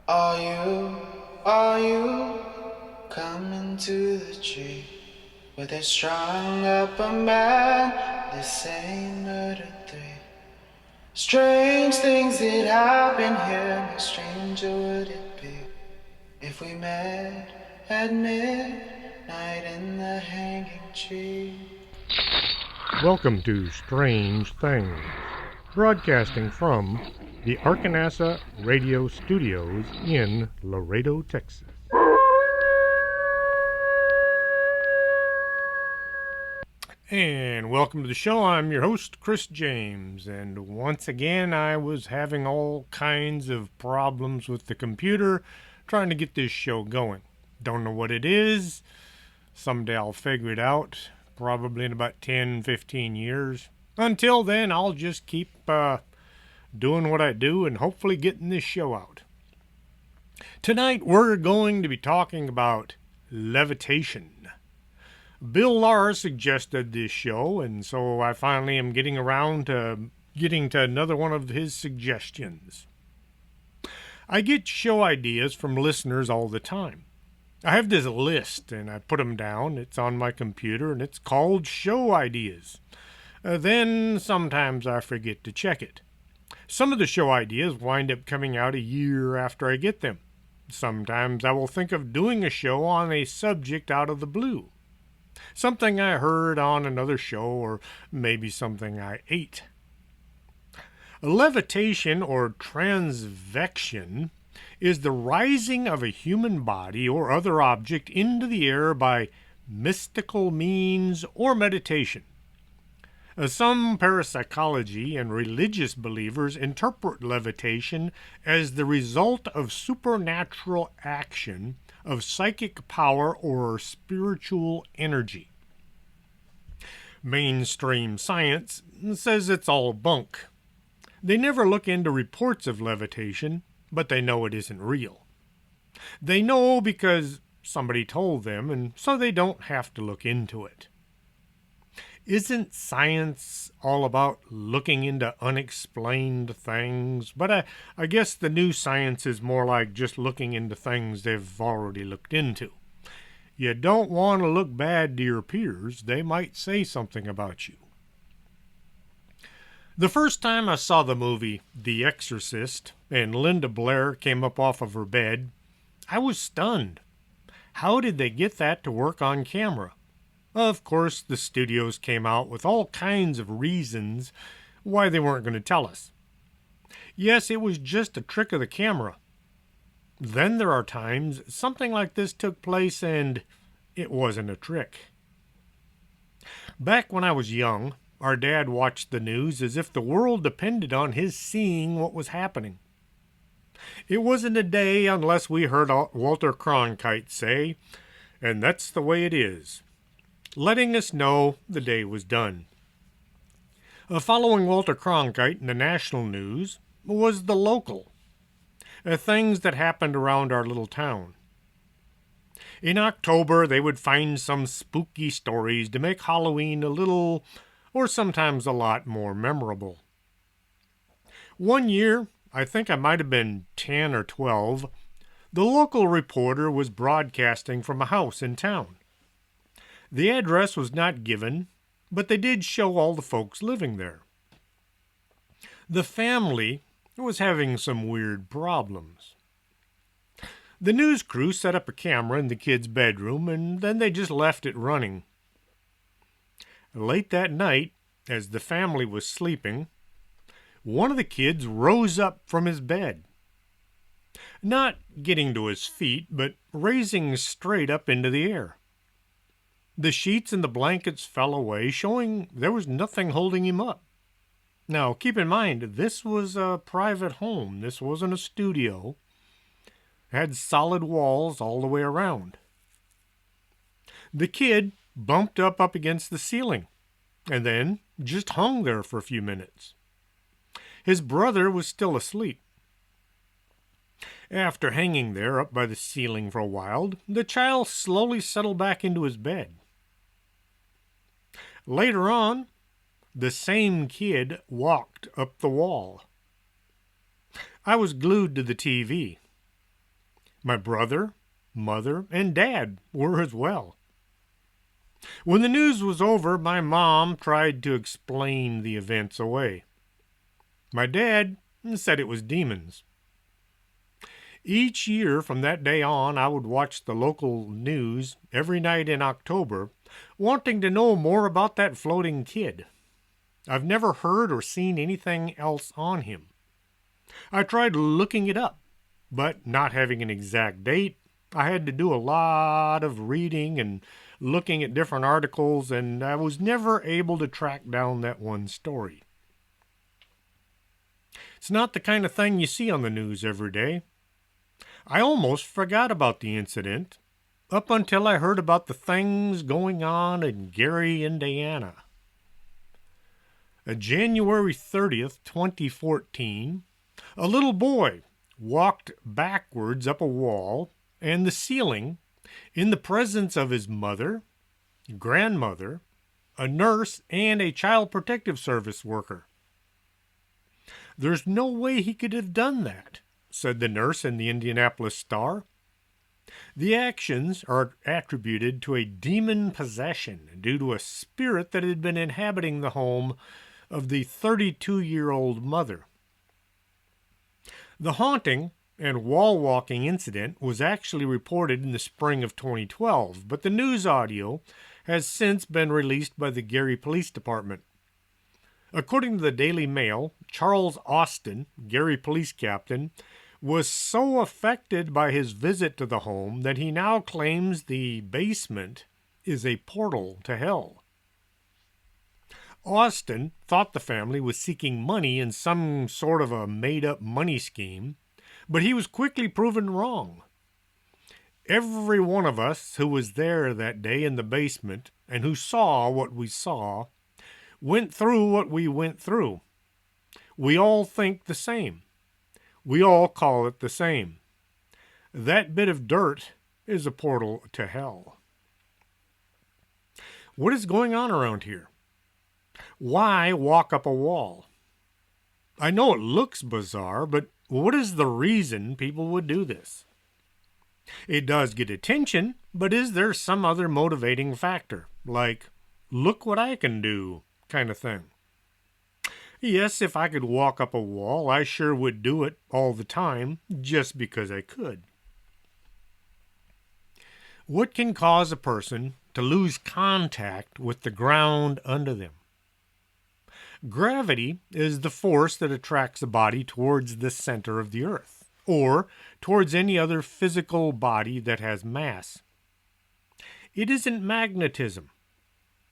Are you coming to the tree where they strung up a man? They say murder three. Strange things that happen here. No stranger would it be if we met at midnight in the hanging tree. Welcome to Strange Things, broadcasting from the Arkanasa Radio Studios in Laredo, Texas. And welcome to the show. I'm your host, Chris James. And once again, I was having all kinds of problems with the computer trying to get this show going. Don't know what it is. Someday I'll figure it out, probably in about 10, 15 years. Until then, I'll just keep doing what I do and hopefully getting this show out. Tonight, we're going to be talking about levitation. Bill Lahr suggested this show, and so I finally am getting around to getting to another one of his suggestions. I get show ideas from listeners all the time. I have this list, and I put them down. It's on my computer, and it's called Show Ideas. Then sometimes I forget to check it. Some of the show ideas wind up coming out a year after I get them. Sometimes I will think of doing a show on a subject out of the blue. Something I heard on another show, or maybe something I ate. Levitation, or transvection, is the rising of a human body or other object into the air by mystical means or meditation. Some parapsychology and religious believers interpret levitation as the result of supernatural action of psychic power or spiritual energy. Mainstream science says it's all bunk. They never look into reports of levitation, but they know it isn't real. They know because somebody told them, and so they don't have to look into it. Isn't science all about looking into unexplained things? But I guess the new science is more like just looking into things they've already looked into. You don't want to look bad to your peers. They might say something about you. The first time I saw the movie The Exorcist and Linda Blair came up off of her bed, I was stunned. How did they get that to work on camera? Of course, the studios came out with all kinds of reasons why they weren't going to tell us. Yes, it was just a trick of the camera. Then there are times something like this took place and it wasn't a trick. Back when I was young, our dad watched the news as if the world depended on his seeing what was happening. It wasn't a day unless we heard Walter Cronkite say, "And that's the way it is," letting us know the day was done. Following Walter Cronkite in the national news was the local, things that happened around our little town. In October, they would find some spooky stories to make Halloween a little, or sometimes a lot, more memorable. One year, I think I might have been 10 or 12, the local reporter was broadcasting from a house in town. The address was not given, but they did show all the folks living there. The family was having some weird problems. The news crew set up a camera in the kid's bedroom, and then they just left it running. Late that night, as the family was sleeping, one of the kids rose up from his bed. Not getting to his feet, but raising straight up into the air. The sheets and the blankets fell away, showing there was nothing holding him up. Now, keep in mind, this was a private home. This wasn't a studio. It had solid walls all the way around. The kid bumped up against the ceiling, and then just hung there for a few minutes. His brother was still asleep. After hanging there up by the ceiling for a while, the child slowly settled back into his bed. Later on, the same kid walked up the wall. I was glued to the TV. My brother, mother, and dad were as well. When the news was over, my mom tried to explain the events away. My dad said it was demons. Each year from that day on, I would watch the local news every night in October, wanting to know more about that floating kid. I've never heard or seen anything else on him. I tried looking it up, but not having an exact date, I had to do a lot of reading and looking at different articles, and I was never able to track down that one story. It's not the kind of thing you see on the news every day. I almost forgot about the incident up until I heard about the things going on in Gary, Indiana. January 30th, 2014, a little boy walked backwards up a wall and the ceiling in the presence of his mother, grandmother, a nurse, and a child protective service worker. "There's no way he could have done that," said the nurse in the Indianapolis Star. The actions are attributed to a demon possession due to a spirit that had been inhabiting the home of the 32-year-old mother. The haunting and wall walking incident was actually reported in the spring of 2012, but the news audio has since been released by the Gary Police Department. According to the Daily Mail, Charles Austin, Gary police captain, was so affected by his visit to the home that he now claims the basement is a portal to hell. Austin thought the family was seeking money in some sort of a made-up money scheme, but he was quickly proven wrong. Every one of us who was there that day in the basement and who saw what we saw went through what we went through. We all think the same. We all call it the same. That bit of dirt is a portal to hell. What is going on around here? Why walk up a wall? I know it looks bizarre, but what is the reason people would do this? It does get attention, but is there some other motivating factor, like, look what I can do, kind of thing? Yes, if I could walk up a wall, I sure would do it all the time, just because I could. What can cause a person to lose contact with the ground under them? Gravity is the force that attracts a body towards the center of the earth, or towards any other physical body that has mass. It isn't magnetism.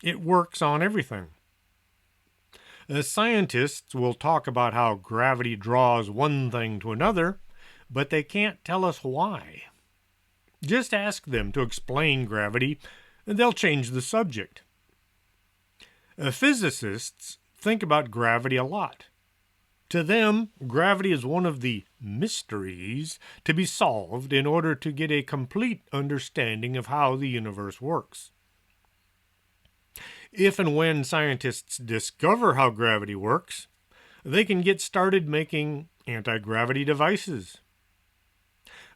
It works on everything. Scientists will talk about how gravity draws one thing to another, but they can't tell us why. Just ask them to explain gravity, and they'll change the subject. Physicists think about gravity a lot. To them, gravity is one of the mysteries to be solved in order to get a complete understanding of how the universe works. If and when scientists discover how gravity works, they can get started making anti-gravity devices.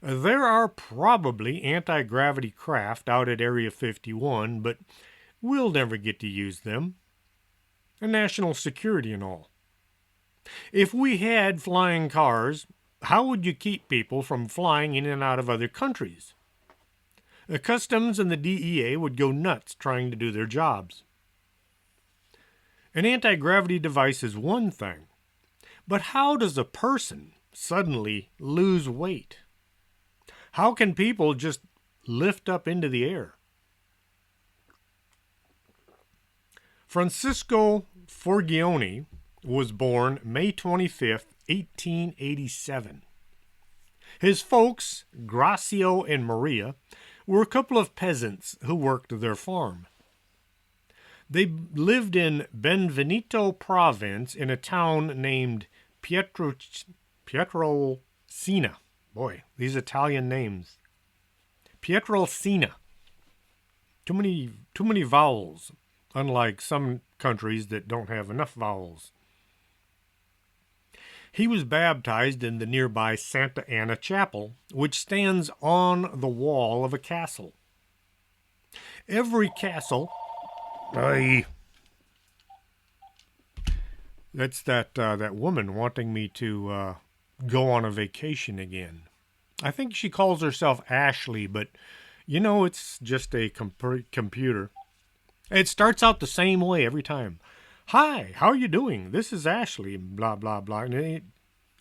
There are probably anti-gravity craft out at Area 51, but we'll never get to use them. National security and all. If we had flying cars, how would you keep people from flying in and out of other countries? The Customs and the DEA would go nuts trying to do their jobs. An anti-gravity device is one thing, but how does a person suddenly lose weight? How can people just lift up into the air? Francisco Forgione was born May 25, 1887. His folks, Gracio and Maria, were a couple of peasants who worked their farm. They lived in Benvenuto province in a town named Pietrolcina. Boy, these Italian names. Pietrolcina. Too many vowels, unlike some countries that don't have enough vowels. He was baptized in the nearby Santa Anna Chapel, which stands on the wall of a castle. Every castle. Aye, that's that woman wanting me to go on a vacation again. I think she calls herself Ashley, but it's just a computer. It starts out the same way every time. Hi, how are you doing? This is Ashley. Blah blah blah.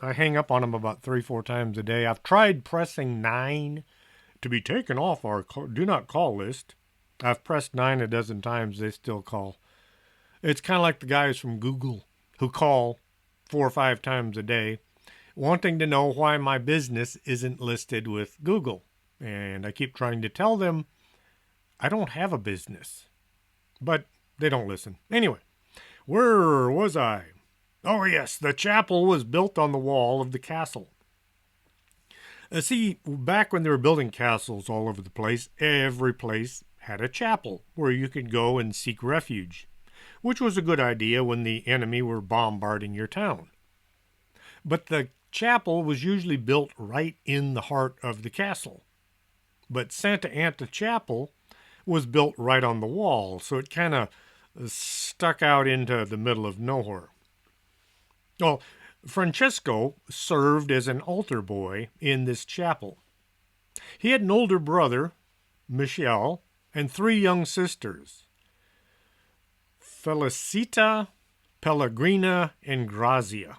I hang up on them about 3-4 times a day. I've tried pressing 9 to be taken off our do not call list. I've pressed 9 a dozen times. They still call. It's kind of like the guys from Google who call 4 or 5 times a day wanting to know why my business isn't listed with Google. And I keep trying to tell them I don't have a business. But they don't listen. Anyway, where was I? Oh, yes, the chapel was built on the wall of the castle. See, back when they were building castles all over the place, every place had a chapel where you could go and seek refuge, which was a good idea when the enemy were bombarding your town. But the chapel was usually built right in the heart of the castle. But Santa Anna Chapel was built right on the wall, so it kind of stuck out into the middle of nowhere. Well, Francesco served as an altar boy in this chapel. He had an older brother, Michelle, and 3 young sisters, Felicita, Pellegrina, and Grazia.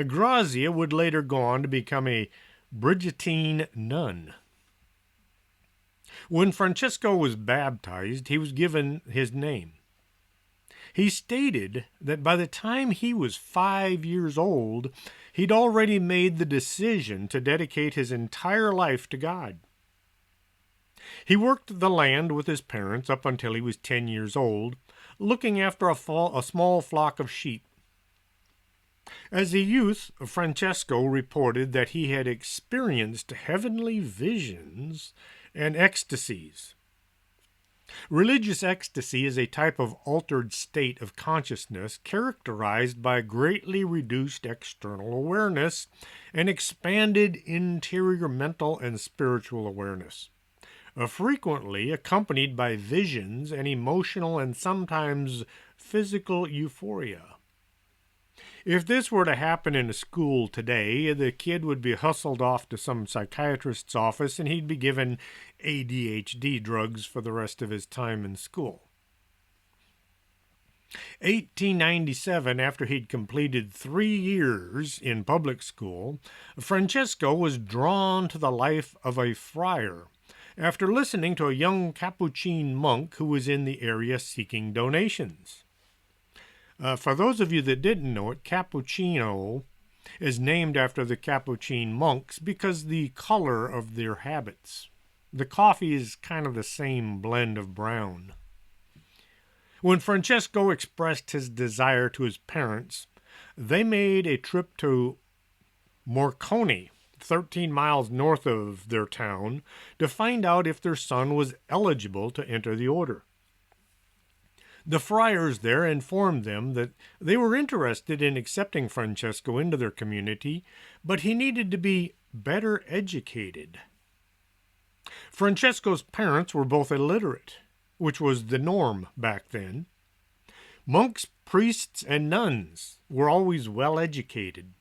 Grazia would later go on to become a Brigittine nun. When Francesco was baptized, he was given his name. He stated that by the time he was 5 years old, he'd already made the decision to dedicate his entire life to God. He worked the land with his parents up until he was 10 years old, looking after a small flock of sheep. As a youth, Francesco reported that he had experienced heavenly visions and ecstasies. Religious ecstasy is a type of altered state of consciousness characterized by greatly reduced external awareness and expanded interior mental and spiritual awareness, frequently accompanied by visions and emotional and sometimes physical euphoria. If this were to happen in a school today, the kid would be hustled off to some psychiatrist's office and he'd be given ADHD drugs for the rest of his time in school. 1897, after he'd completed 3 years in public school, Francesco was drawn to the life of a friar after listening to a young Capuchin monk who was in the area seeking donations. For those of you that didn't know it, Cappuccino is named after the Capuchin monks because the color of their habits. The coffee is kind of the same blend of brown. When Francesco expressed his desire to his parents, they made a trip to Morcone, 13 miles north of their town, to find out if their son was eligible to enter the order. The friars there informed them that they were interested in accepting Francesco into their community, but he needed to be better educated. Francesco's parents were both illiterate, which was the norm back then. Monks, priests, and nuns were always well educated.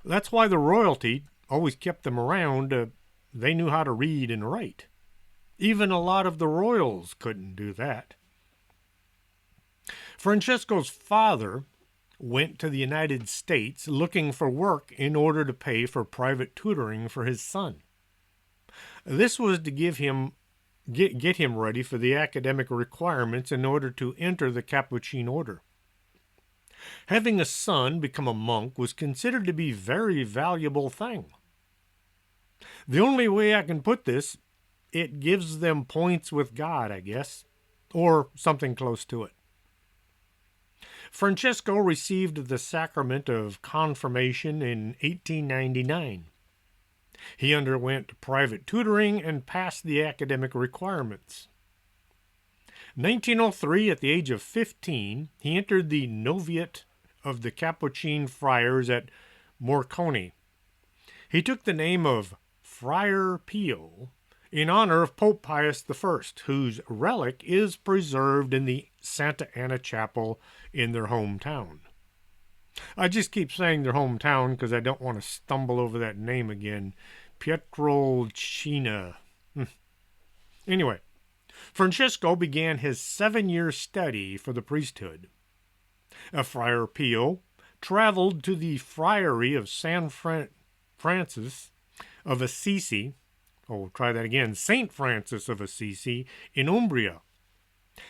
That's why the royalty always kept them around. They knew how to read and write. Even a lot of the royals couldn't do that. Francesco's father went to the United States looking for work in order to pay for private tutoring for his son. This was to get him ready for the academic requirements in order to enter the Capuchin order. Having a son become a monk was considered to be a very valuable thing. The only way I can put this, it gives them points with God, I guess, or something close to it. Francesco received the sacrament of confirmation in 1899. He underwent private tutoring and passed the academic requirements. 1903, at the age of 15, he entered the novitiate of the Capuchin friars at Morcone. He took the name of Friar Pio in honor of Pope Pius I, whose relic is preserved in the Santa Anna Chapel in their hometown. I just keep saying their hometown because I don't want to stumble over that name again. Pietrelcina. Anyway, Francesco began his 7-year study for the priesthood. Friar Pio traveled to the friary of San Francis of Assisi. Oh, try that again. St. Francis of Assisi in Umbria.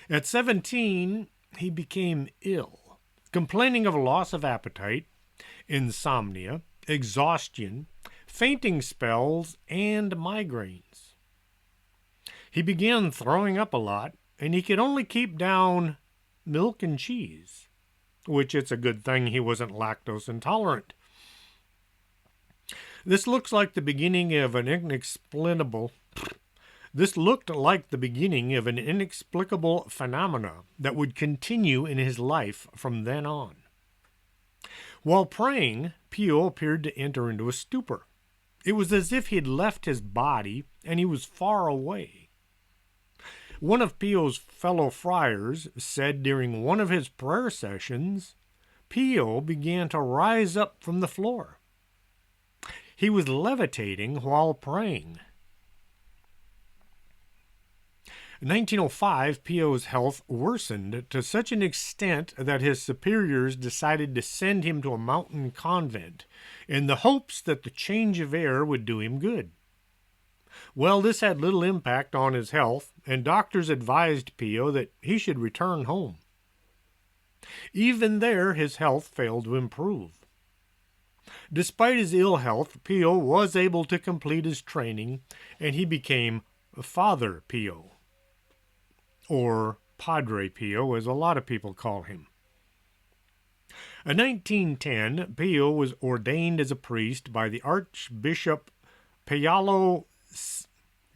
At 17, he became ill, complaining of loss of appetite, insomnia, exhaustion, fainting spells, and migraines. He began throwing up a lot, and he could only keep down milk and cheese, which it's a good thing he wasn't lactose intolerant. This looked like the beginning of an inexplicable phenomena that would continue in his life from then on. While praying, Pio appeared to enter into a stupor. It was as if he had left his body and he was far away. One of Pio's fellow friars said during one of his prayer sessions, Pio began to rise up from the floor. He was levitating while praying. In 1905, Pio's health worsened to such an extent that his superiors decided to send him to a mountain convent in the hopes that the change of air would do him good. Well, this had little impact on his health, and doctors advised Pio that he should return home. Even there, his health failed to improve. Despite his ill health, Pio was able to complete his training, and he became Father Pio, or Padre Pio, as a lot of people call him. In 1910, Pio was ordained as a priest by the Archbishop Paolo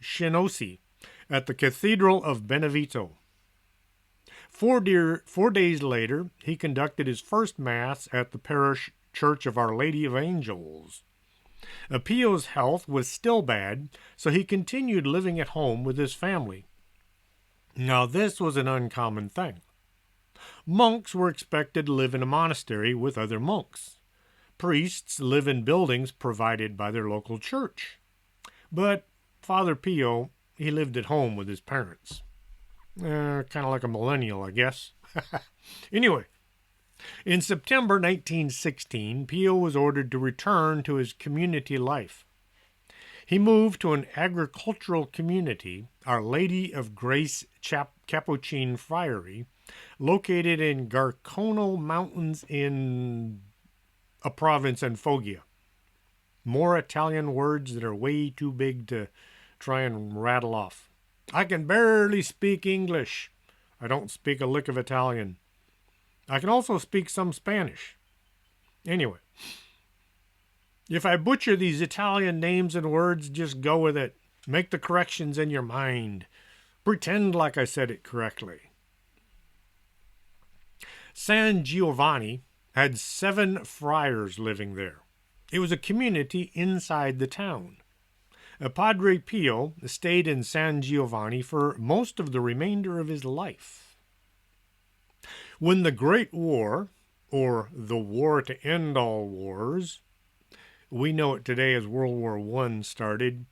Scinosi at the Cathedral of Benevento. 4 days later, he conducted his first Mass at the parish Church of Our Lady of Angels. Pio's health was still bad, so he continued living at home with his family. Now, this was an uncommon thing. Monks were expected to live in a monastery with other monks. Priests live in buildings provided by their local church. But Father Pio, he lived at home with his parents. Kind of like a millennial, I guess. Anyway, in September 1916, Pio was ordered to return to his community life. He moved to an agricultural community, Our Lady of Grace Capuchin Friary, located in Garcono Mountains in a province in Foggia. More Italian words that are way too big to try and rattle off. I can barely speak English. I don't speak a lick of Italian. I can also speak some Spanish. Anyway, if I butcher these Italian names and words, just go with it. Make the corrections in your mind. Pretend like I said it correctly. San Giovanni had 7 friars living there. It was a community inside the town. Padre Pio stayed in San Giovanni for most of the remainder of his life. When the Great War, or the War to End All Wars, we know it today as World War I, started,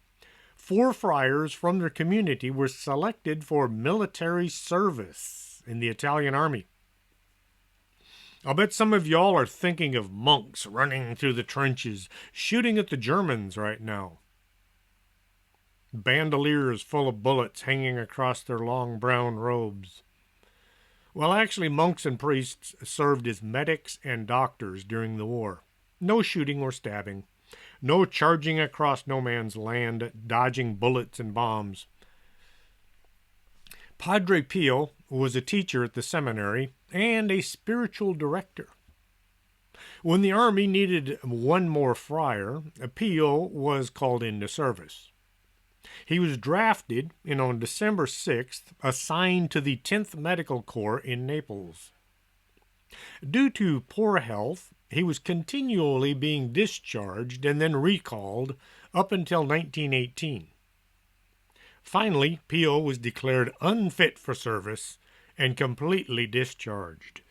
4 friars from their community were selected for military service in the Italian army. I'll bet some of y'all are thinking of monks running through the trenches, shooting at the Germans right now. Bandoliers full of bullets hanging across their long brown robes. Well, actually, monks and priests served as medics and doctors during the war. No shooting or stabbing. No charging across no man's land, dodging bullets and bombs. Padre Pio was a teacher at the seminary and a spiritual director. When the army needed one more friar, Pio was called into service. He was drafted and on December 6th assigned to the 10th Medical Corps in Naples. Due to poor health, he was continually being discharged and then recalled up until 1918. Finally, Pio was declared unfit for service and completely discharged.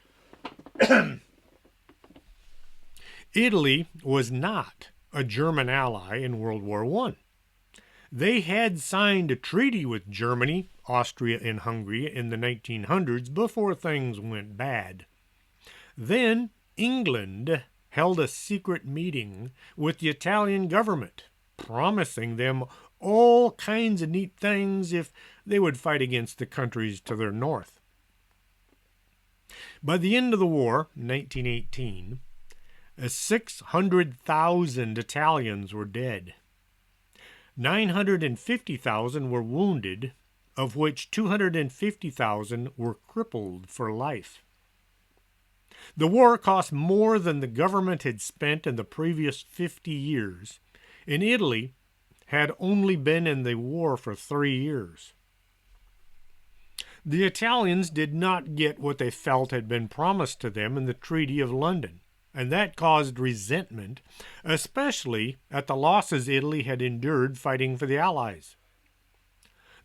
Italy was not a German ally in World War I. They had signed a treaty with Germany, Austria, and Hungary in the 1900s before things went bad. Then England held a secret meeting with the Italian government, promising them all kinds of neat things if they would fight against the countries to their north. By the end of the war, 1918, 600,000 Italians were dead. 950,000 were wounded, of which 250,000 were crippled for life. The war cost more than the government had spent in the previous 50 years, and Italy had only been in the war for 3 years. The Italians did not get what they felt had been promised to them in the Treaty of London, and that caused resentment, especially at the losses Italy had endured fighting for the Allies.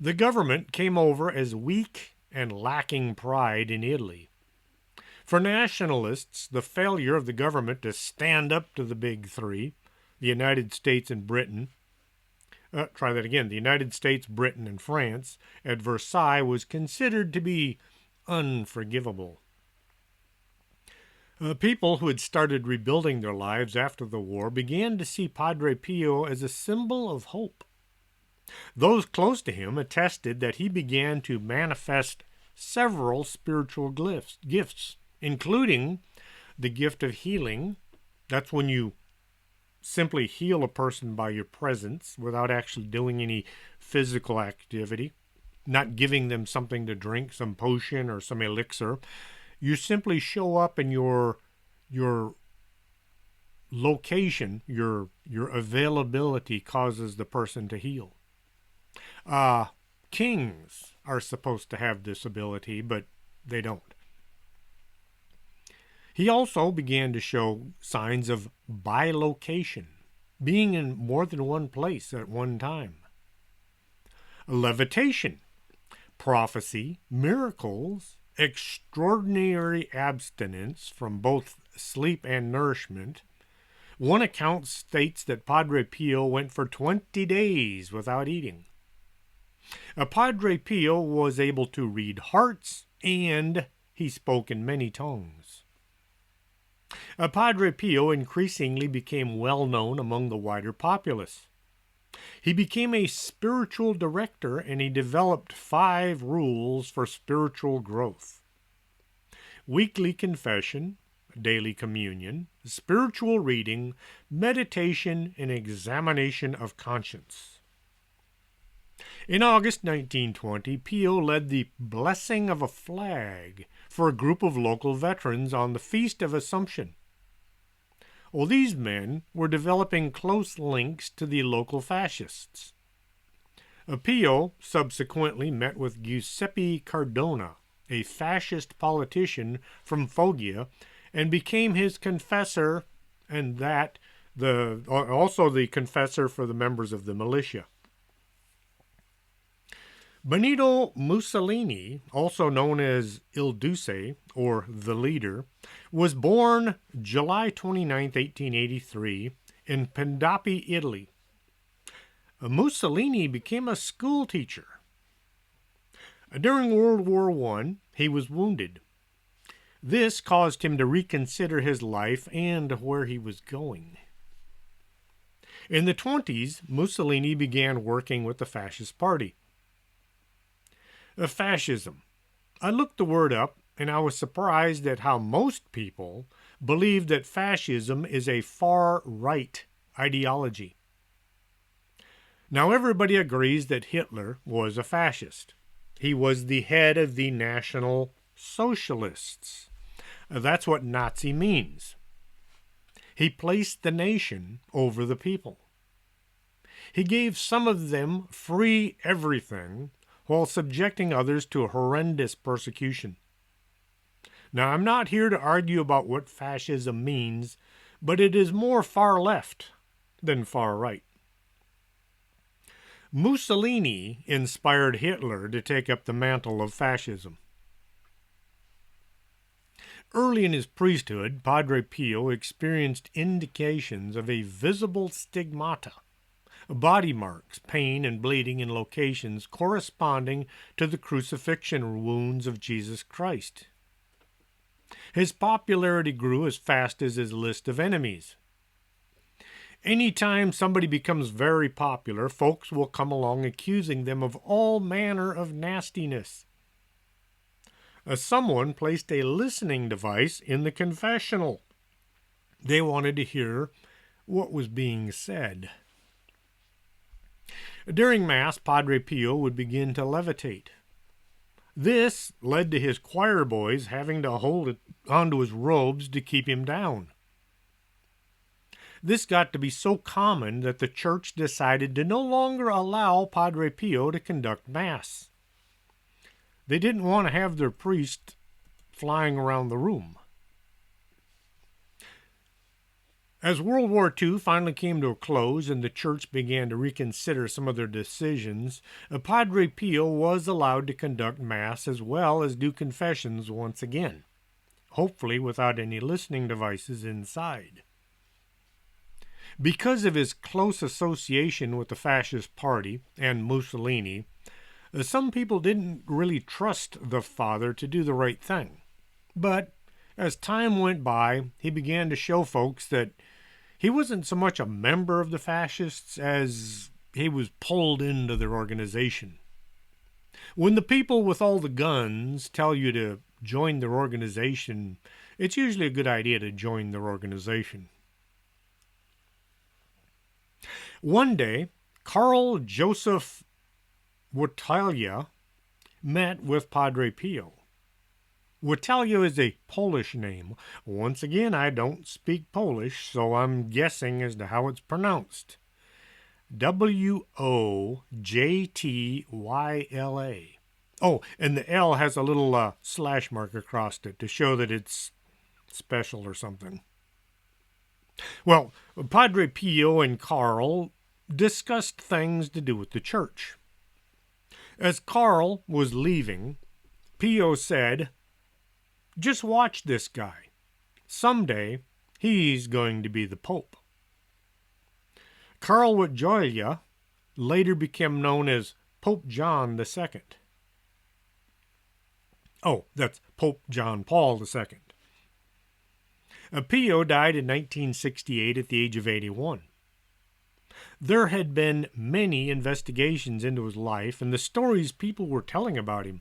The government came over as weak and lacking pride in Italy. For nationalists, the failure of the government to stand up to the big three, the United States and Britain, the United States, Britain, and France, at Versailles was considered to be unforgivable. People who had started rebuilding their lives after the war began to see Padre Pio as a symbol of hope. Those close to him attested that he began to manifest several spiritual gifts, including the gift of healing. That's when you simply heal a person by your presence without actually doing any physical activity, not giving them something to drink, some potion or some elixir. You simply show up in your location, your availability causes the person to heal. Kings are supposed to have this ability, but they don't. He also began to show signs of bilocation, being in more than one place at one time. Levitation, prophecy, miracles, extraordinary abstinence from both sleep and nourishment. One account states that Padre Pio went for 20 days without eating. Padre Pio was able to read hearts, and he spoke in many tongues. Padre Pio increasingly became well known among the wider populace. He became a spiritual director, and he developed 5 rules for spiritual growth: weekly confession, daily communion, spiritual reading, meditation, and examination of conscience. In August 1920, Pio led the blessing of a flag for a group of local veterans on the Feast of Assumption. Well, these men were developing close links to the local fascists. Pio subsequently met with Giuseppe Cardona, a fascist politician from Foggia, and became his confessor, and also the confessor for the members of the militia. Benito Mussolini, also known as Il Duce, or the Leader, was born July 29, 1883, in Pendapi, Italy. Mussolini became a school teacher. During World War I, he was wounded. This caused him to reconsider his life and where he was going. In the 1920s, Mussolini began working with the Fascist Party. Fascism. I looked the word up, and I was surprised at how most people believe that fascism is a far-right ideology. Now, everybody agrees that Hitler was a fascist. He was the head of the National Socialists. That's what Nazi means. He placed the nation over the people. He gave some of them free everything while subjecting others to horrendous persecution. Now, I'm not here to argue about what fascism means, but it is more far left than far right. Mussolini inspired Hitler to take up the mantle of fascism. Early in his priesthood, Padre Pio experienced indications of a visible stigmata, body marks, pain, and bleeding in locations corresponding to the crucifixion wounds of Jesus Christ. His popularity grew as fast as his list of enemies. Anytime somebody becomes very popular, folks will come along accusing them of all manner of nastiness. Someone placed a listening device in the confessional. They wanted to hear what was being said. During Mass, Padre Pio would begin to levitate. This led to his choir boys having to hold onto his robes to keep him down. This got to be so common that the church decided to no longer allow Padre Pio to conduct Mass. They didn't want to have their priest flying around the room. As World War II finally came to a close and the church began to reconsider some of their decisions, Padre Pio was allowed to conduct Mass as well as do confessions once again, hopefully without any listening devices inside. Because of his close association with the fascist party and Mussolini, some people didn't really trust the father to do the right thing. But as time went by, he began to show folks that he wasn't so much a member of the fascists as he was pulled into their organization. When the people with all the guns tell you to join their organization, it's usually a good idea to join their organization. One day, Karl Joseph Wojtyla met with Padre Pio. Wojtyla is a Polish name. Once again, I don't speak Polish, so I'm guessing as to how it's pronounced. Wojtyla. Oh, and the L has a little slash mark across it to show that it's special or something. Well, Padre Pio and Karl discussed things to do with the church. As Karl was leaving, Pio said, "Just watch this guy. Someday, he's going to be the Pope." Karl Wojtyla later became known as Pope John II. Oh, that's Pope John Paul II. Pio died in 1968 at the age of 81. There had been many investigations into his life and the stories people were telling about him.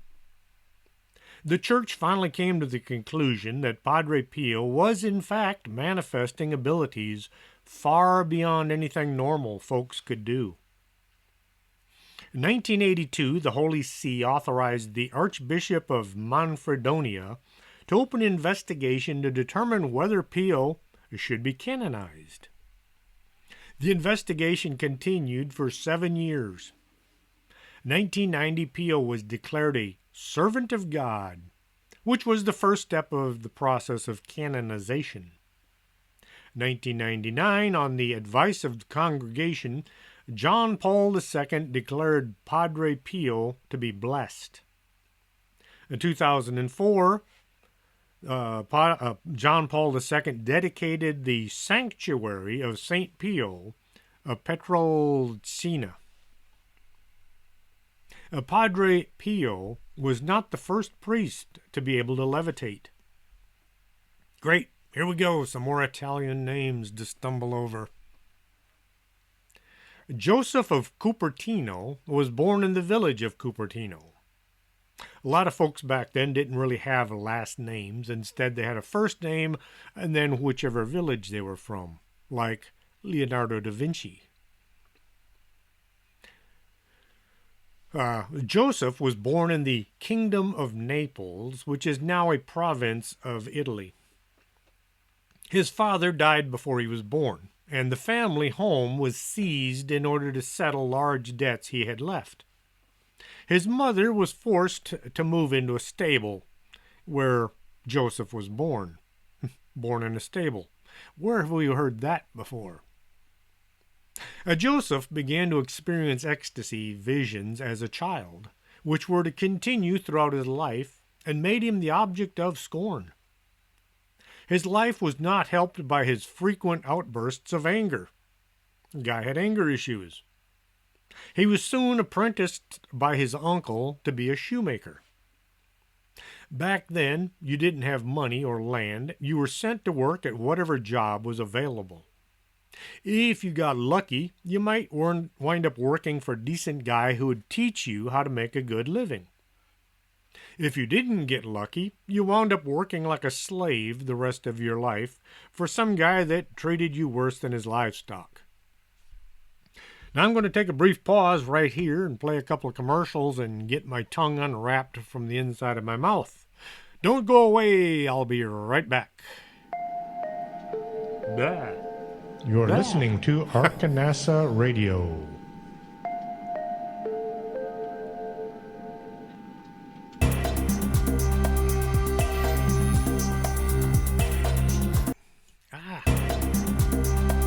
The church finally came to the conclusion that Padre Pio was in fact manifesting abilities far beyond anything normal folks could do. In 1982, the Holy See authorized the Archbishop of Manfredonia to open an investigation to determine whether Pio should be canonized. The investigation continued for 7 years. In 1990, Pio was declared a servant of God, which was the first step of the process of canonization. In 1999, on the advice of the congregation, John Paul II declared Padre Pio to be blessed. In 2004, John Paul II dedicated the sanctuary of St. Pio of Pietrelcina. Padre Pio was not the first priest to be able to levitate. Great, here we go, some more Italian names to stumble over. Joseph of Cupertino was born in the village of Cupertino. A lot of folks back then didn't really have last names. Instead, they had a first name and then whichever village they were from, like Leonardo da Vinci. Joseph was born in the Kingdom of Naples, which is now a province of Italy. His father died before he was born, and the family home was seized in order to settle large debts he had left. His mother was forced to move into a stable where Joseph was born. Born in a stable. Where have we heard that before? Joseph began to experience ecstasy visions as a child, which were to continue throughout his life and made him the object of scorn. His life was not helped by his frequent outbursts of anger. The guy had anger issues. He was soon apprenticed by his uncle to be a shoemaker. Back then, you didn't have money or land. You were sent to work at whatever job was available. If you got lucky, you might wind up working for a decent guy who would teach you how to make a good living. If you didn't get lucky, you wound up working like a slave the rest of your life for some guy that treated you worse than his livestock. Now I'm going to take a brief pause right here and play a couple of commercials and get my tongue unwrapped from the inside of my mouth. Don't go away, I'll be right back. You're listening to Arkanasa Radio.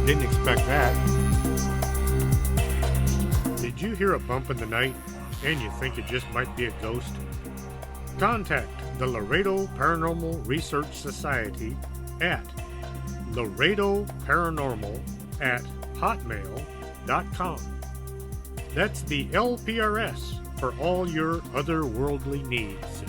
Didn't expect that. Did you hear a bump in the night and you think it just might be a ghost? Contact the Laredo Paranormal Research Society at laredoparanormal@hotmail.com. That's the LPRS for all your otherworldly needs.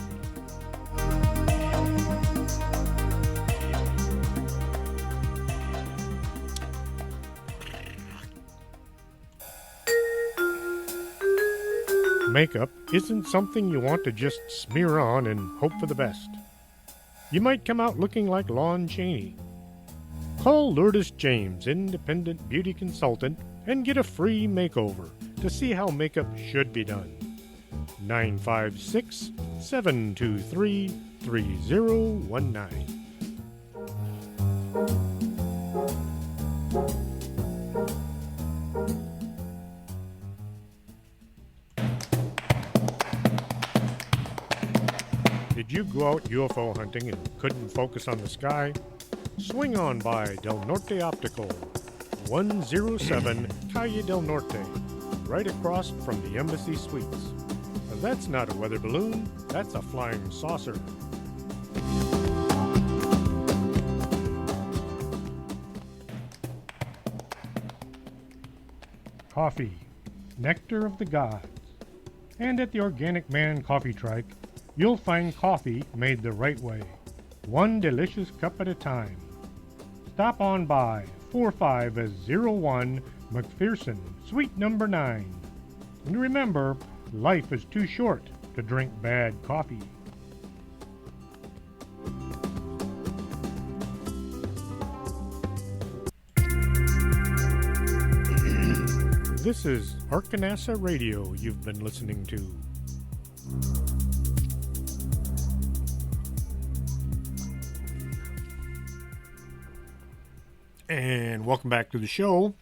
Makeup isn't something you want to just smear on and hope for the best. You might come out looking like Lon Chaney. Call Lourdes James, independent beauty consultant, and get a free makeover to see how makeup should be done. 956-723-3019. Did you go out UFO hunting and couldn't focus on the sky? Swing on by Del Norte Optical, 107 Calle Del Norte, right across from the Embassy Suites. That's not a weather balloon, that's a flying saucer. Coffee, nectar of the gods. And at the Organic Man Coffee Trike, you'll find coffee made the right way, one delicious cup at a time. Stop on by 4501 McPherson, Suite number 9. And remember, life is too short to drink bad coffee. This is Arkanasa Radio you've been listening to. And welcome back to the show.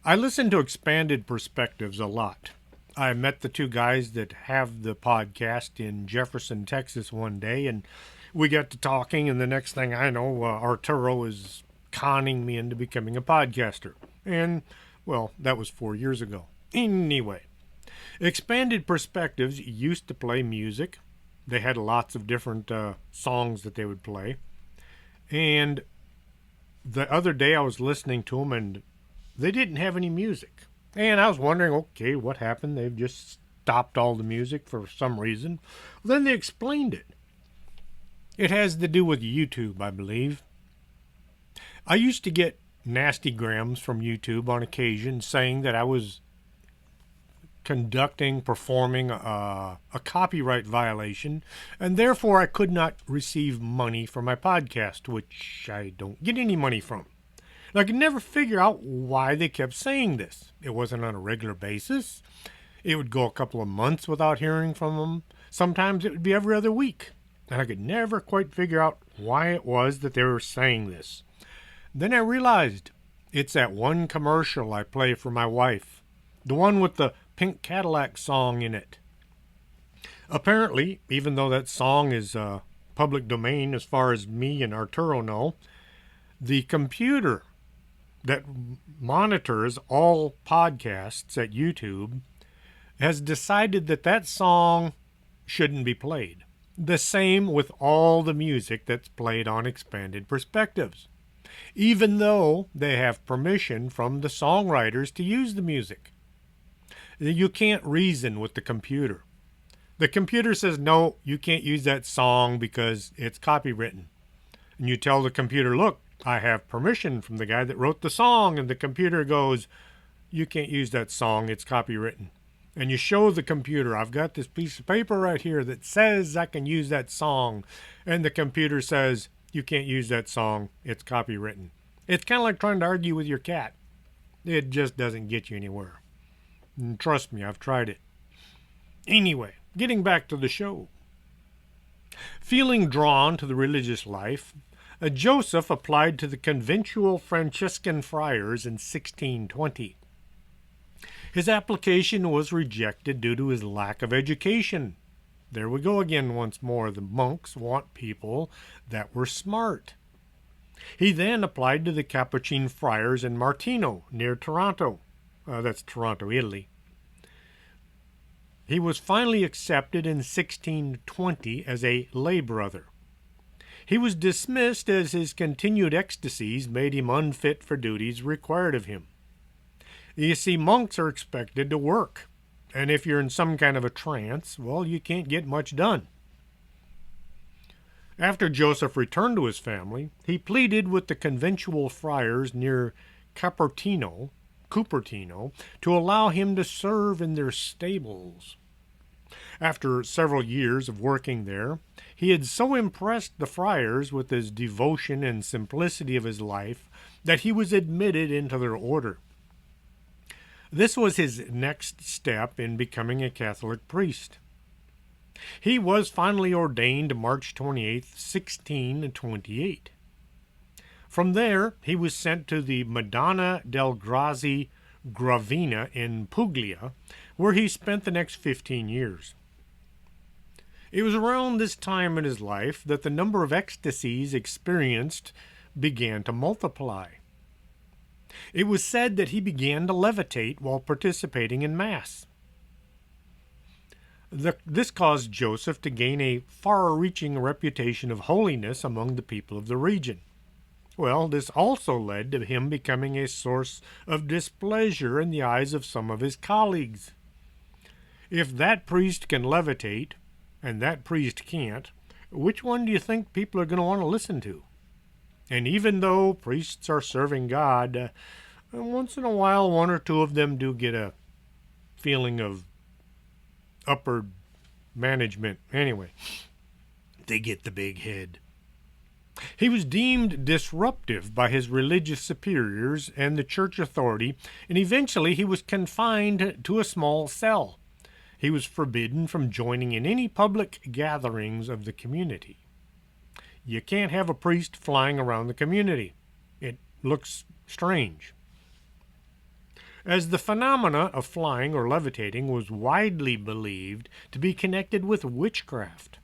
I listen to Expanded Perspectives a lot. I met the two guys that have the podcast in Jefferson, Texas one day, and we got to talking, and the next thing I know, Arturo is conning me into becoming a podcaster. And, well, that was 4 years ago. Anyway, Expanded Perspectives used to play music. They had lots of different songs that they would play. And the other day I was listening to them and they didn't have any music. And I was wondering, okay, what happened? They've just stopped all the music for some reason. Well, then they explained it. It has to do with YouTube, I believe. I used to get nasty grams from YouTube on occasion saying that I was performing a copyright violation, and therefore I could not receive money for my podcast, which I don't get any money from. And I could never figure out why they kept saying this. It wasn't on a regular basis. It would go a couple of months without hearing from them. Sometimes it would be every other week. And I could never quite figure out why it was that they were saying this. Then I realized it's that one commercial I play for my wife. The one with the Pink Cadillac song in it. Apparently, even though that song is public domain as far as me and Arturo know. The computer that monitors all podcasts at YouTube has decided that that song shouldn't be played. The same with all the music that's played on Expanded Perspectives, even though they have permission from the songwriters to use the music. You can't reason with the computer. The computer says, no, you can't use that song because it's copywritten. And you tell the computer, look, I have permission from the guy that wrote the song. And the computer goes, you can't use that song, it's copywritten. And you show the computer, I've got this piece of paper right here that says I can use that song. And the computer says, you can't use that song, it's copywritten. It's kind of like trying to argue with your cat. It just doesn't get you anywhere. And trust me, I've tried it. Anyway, getting back to the show. Feeling drawn to the religious life, Joseph applied to the conventual Franciscan friars in 1620. His application was rejected due to his lack of education. There we go again once more. The monks want people that were smart. He then applied to the Capuchin friars in Martino, near Toronto. That's Toronto, Italy. He was finally accepted in 1620 as a lay brother. He was dismissed as his continued ecstasies made him unfit for duties required of him. You see, monks are expected to work, and if you're in some kind of a trance, well, you can't get much done. After Joseph returned to his family, he pleaded with the conventual friars near Cupertino to allow him to serve in their stables. After several years of working there, he had so impressed the friars with his devotion and simplicity of his life that he was admitted into their order. This was his next step in becoming a Catholic priest. He was finally ordained March 28, 1628. From there, he was sent to the Madonna del Grazie Gravina in Puglia, where he spent the next 15 years. It was around this time in his life that the number of ecstasies experienced began to multiply. It was said that he began to levitate while participating in Mass. This caused Joseph to gain a far-reaching reputation of holiness among the people of the region. Well, this also led to him becoming a source of displeasure in the eyes of some of his colleagues. If that priest can levitate, and that priest can't, which one do you think people are going to want to listen to? And even though priests are serving God, once in a while one or two of them do get a feeling of upper management. Anyway, they get the big head. He was deemed disruptive by his religious superiors and the church authority, and eventually he was confined to a small cell. He was forbidden from joining in any public gatherings of the community. You can't have a priest flying around the community. It looks strange. As the phenomena of flying or levitating was widely believed to be connected with witchcraft,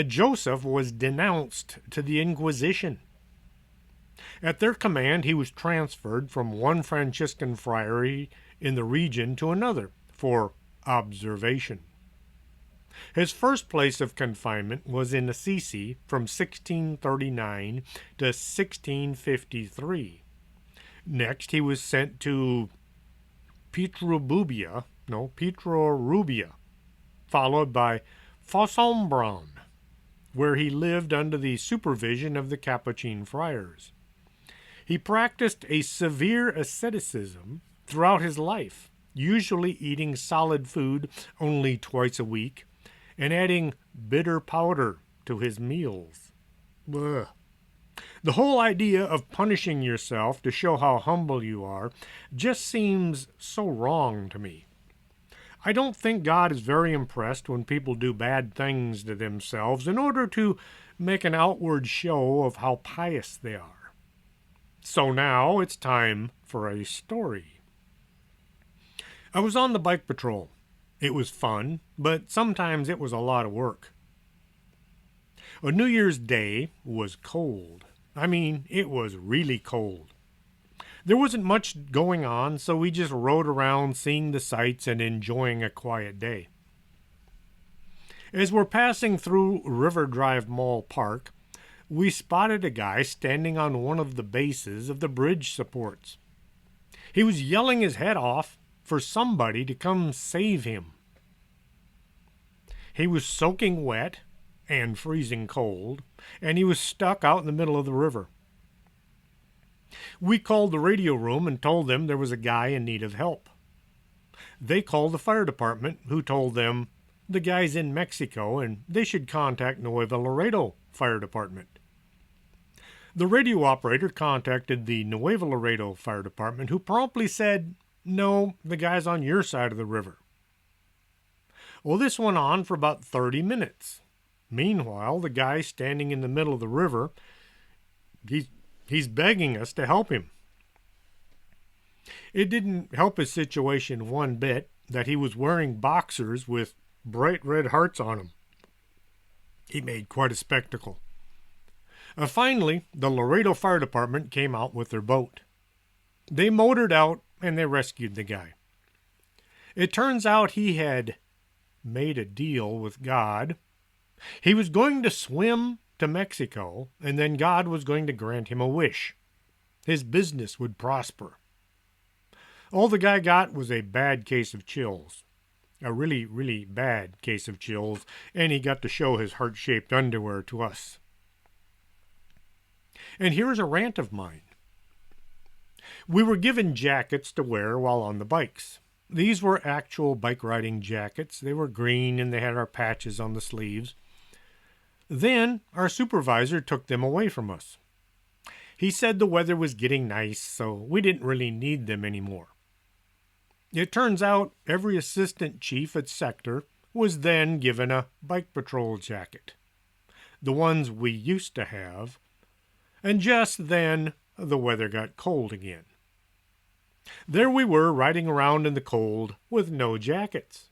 Joseph was denounced to the Inquisition. At their command, he was transferred from one Franciscan friary in the region to another for observation. His first place of confinement was in Assisi from 1639 to 1653. Next, he was sent to Pietrorubia, followed by Fossombrone, where he lived under the supervision of the Capuchin friars. He practiced a severe asceticism throughout his life, usually eating solid food only twice a week and adding bitter powder to his meals. Ugh. The whole idea of punishing yourself to show how humble you are just seems so wrong to me. I don't think God is very impressed when people do bad things to themselves in order to make an outward show of how pious they are. So now it's time for a story. I was on the bike patrol. It was fun, but sometimes it was a lot of work. A New Year's Day was cold. I mean, it was really cold. There wasn't much going on, so we just rode around seeing the sights and enjoying a quiet day. As we're passing through River Drive Mall Park, we spotted a guy standing on one of the bases of the bridge supports. He was yelling his head off for somebody to come save him. He was soaking wet and freezing cold, and he was stuck out in the middle of the river. We called the radio room and told them there was a guy in need of help. They called the fire department, who told them the guy's in Mexico and they should contact Nuevo Laredo Fire Department. The radio operator contacted the Nuevo Laredo Fire Department, who promptly said, "No, the guy's on your side of the river." Well, this went on for about 30 minutes. Meanwhile, the guy standing in the middle of the river, he's begging us to help him. It didn't help his situation one bit that he was wearing boxers with bright red hearts on them. He made quite a spectacle. Finally, the Laredo Fire Department came out with their boat. They motored out and they rescued the guy. It turns out he had made a deal with God. He was going to swim to Mexico, and then God was going to grant him a wish. His business would prosper. All the guy got was a bad case of chills. A really, really bad case of chills, and he got to show his heart-shaped underwear to us. And here's a rant of mine. We were given jackets to wear while on the bikes. These were actual bike riding jackets. They were green and they had our patches on the sleeves. Then our supervisor took them away from us. He said the weather was getting nice, so we didn't really need them anymore. It turns out every assistant chief at sector was then given a bike patrol jacket, the ones we used to have, and just then the weather got cold again. There we were riding around in the cold with no jackets.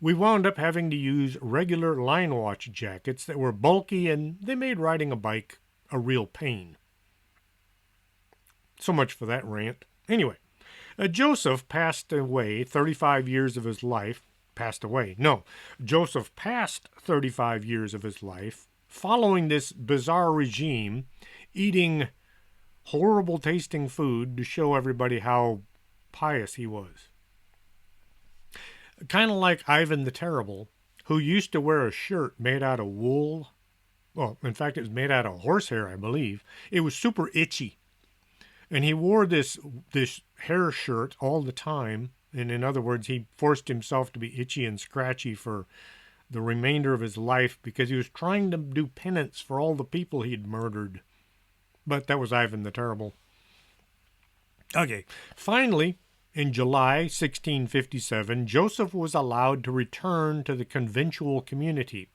We wound up having to use regular line watch jackets that were bulky and they made riding a bike a real pain. So much for that rant. Anyway, Joseph passed 35 years of his life following this bizarre regime, eating horrible tasting food to show everybody how pious he was. Kind of like Ivan the Terrible, who used to wear a shirt made out of wool. Well, in fact, it was made out of horsehair, I believe. It was super itchy. And he wore this hair shirt all the time. And in other words, he forced himself to be itchy and scratchy for the remainder of his life because he was trying to do penance for all the people he'd murdered. But that was Ivan the Terrible. Okay, finally, in July 1657, Joseph was allowed to return to the conventual community,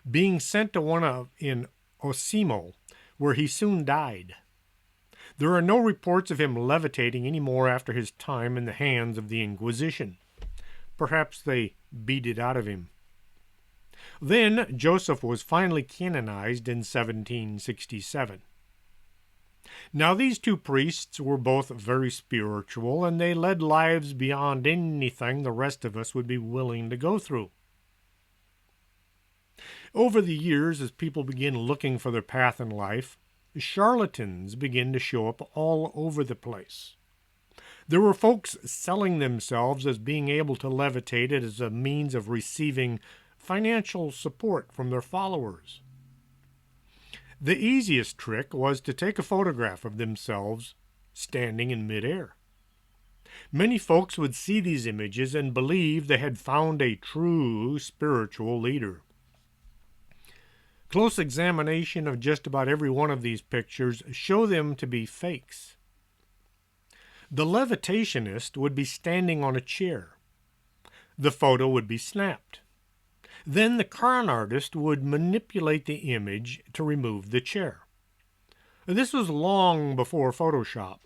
being sent to one in Osimo, where he soon died. There are no reports of him levitating anymore after his time in the hands of the Inquisition. Perhaps they beat it out of him. Then Joseph was finally canonized in 1767. Now these two priests were both very spiritual, and they led lives beyond anything the rest of us would be willing to go through. Over the years, as people begin looking for their path in life, charlatans begin to show up all over the place. There were folks selling themselves as being able to levitate it as a means of receiving financial support from their followers. The easiest trick was to take a photograph of themselves standing in midair. Many folks would see these images and believe they had found a true spiritual leader. Close examination of just about every one of these pictures show them to be fakes. The levitationist would be standing on a chair. The photo would be snapped. Then the con artist would manipulate the image to remove the chair. This was long before Photoshop.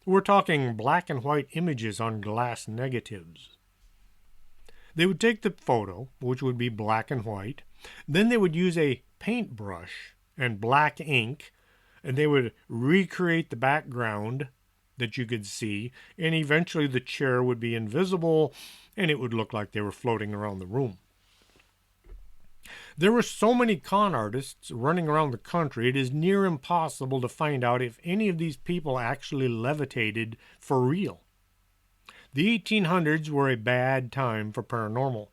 We're talking black and white images on glass negatives. They would take the photo, which would be black and white. Then they would use a paintbrush and black ink, and they would recreate the background that you could see, and eventually the chair would be invisible and it would look like they were floating around the room. There were so many con artists running around the country, it is near impossible to find out if any of these people actually levitated for real. The 1800s were a bad time for paranormal.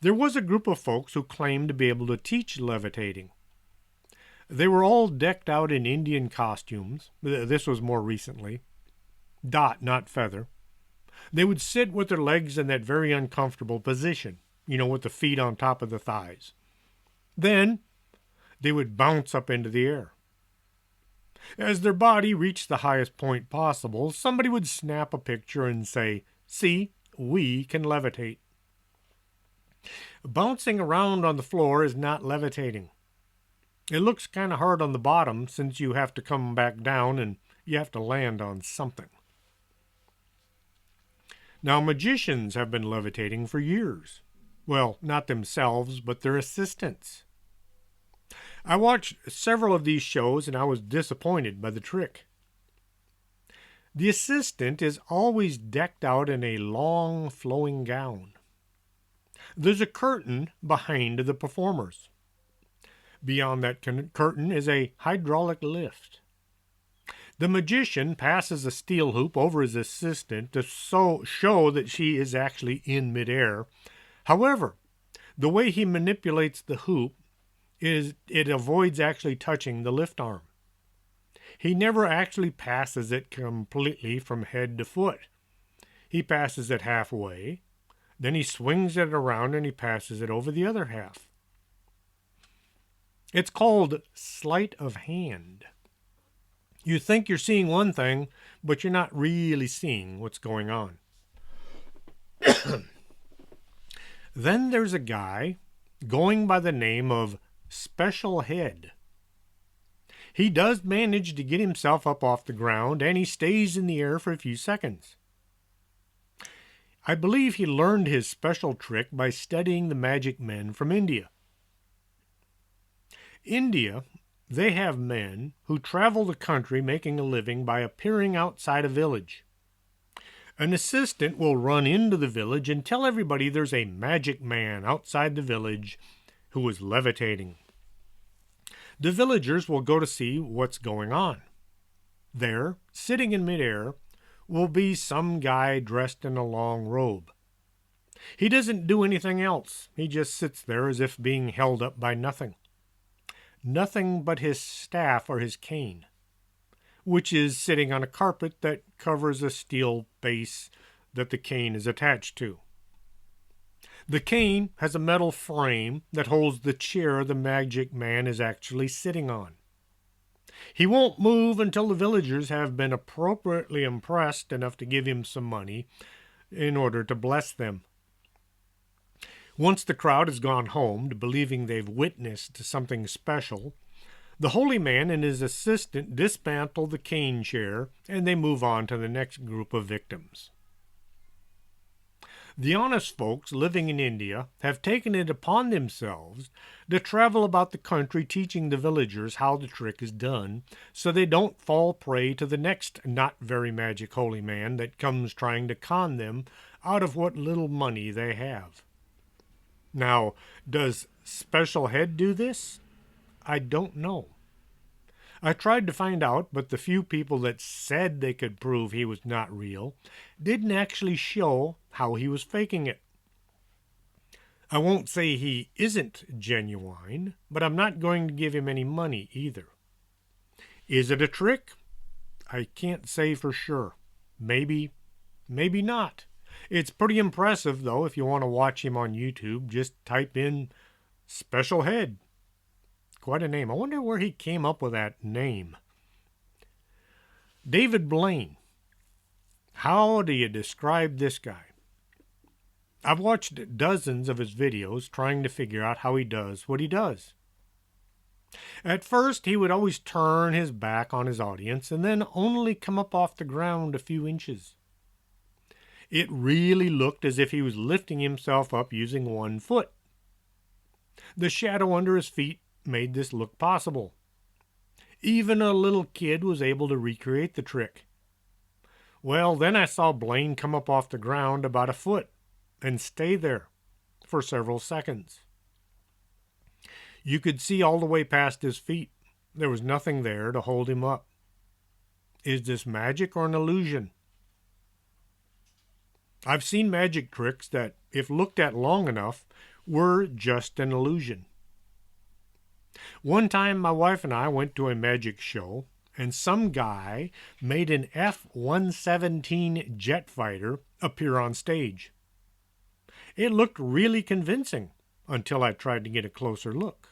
There was a group of folks who claimed to be able to teach levitating. They were all decked out in Indian costumes. This was more recently. Dot, not feather. They would sit with their legs in that very uncomfortable position, with the feet on top of the thighs. Then they would bounce up into the air. As their body reached the highest point possible, somebody would snap a picture and say, "See, we can levitate." Bouncing around on the floor is not levitating. It looks kind of hard on the bottom since you have to come back down and you have to land on something. Now, magicians have been levitating for years. Well, not themselves, but their assistants. I watched several of these shows and I was disappointed by the trick. The assistant is always decked out in a long, flowing gown. There's a curtain behind the performers. Beyond that curtain is a hydraulic lift. The magician passes a steel hoop over his assistant to show that she is actually in midair. However, the way he manipulates the hoop is it avoids actually touching the lift arm. He never actually passes it completely from head to foot. He passes it halfway, then he swings it around and he passes it over the other half. It's called sleight of hand. You think you're seeing one thing, but you're not really seeing what's going on. Then there's a guy going by the name of Special Head. He does manage to get himself up off the ground, and he stays in the air for a few seconds. I believe he learned his special trick by studying the magic men from India. India, they have men who travel the country making a living by appearing outside a village. An assistant will run into the village and tell everybody there's a magic man outside the village who is levitating. The villagers will go to see what's going on. There, sitting in midair, will be some guy dressed in a long robe. He doesn't do anything else. He just sits there as if being held up by nothing. Nothing but his staff or his cane, which is sitting on a carpet that covers a steel base that the cane is attached to. The cane has a metal frame that holds the chair the magic man is actually sitting on. He won't move until the villagers have been appropriately impressed enough to give him some money in order to bless them. Once the crowd has gone home, believing they've witnessed something special, the holy man and his assistant dismantle the cane chair and they move on to the next group of victims. The honest folks living in India have taken it upon themselves to travel about the country teaching the villagers how the trick is done so they don't fall prey to the next not very magic holy man that comes trying to con them out of what little money they have. Now, does Special Head do this? I don't know. I tried to find out, but the few people that said they could prove he was not real didn't actually show how he was faking it. I won't say he isn't genuine, but I'm not going to give him any money either. Is it a trick? I can't say for sure. Maybe, maybe not. It's pretty impressive, though. If you want to watch him on YouTube, just type in Special Head. Quite a name. I wonder where he came up with that name. David Blaine. How do you describe this guy? I've watched dozens of his videos trying to figure out how he does what he does. At first, he would always turn his back on his audience and then only come up off the ground a few inches. It really looked as if he was lifting himself up using one foot. The shadow under his feet made this look possible. Even a little kid was able to recreate the trick. Well, then I saw Blaine come up off the ground about a foot and stay there for several seconds. You could see all the way past his feet. There was nothing there to hold him up. Is this magic or an illusion? I've seen magic tricks that, if looked at long enough, were just an illusion. One time my wife and I went to a magic show, and some guy made an F-117 jet fighter appear on stage. It looked really convincing until I tried to get a closer look.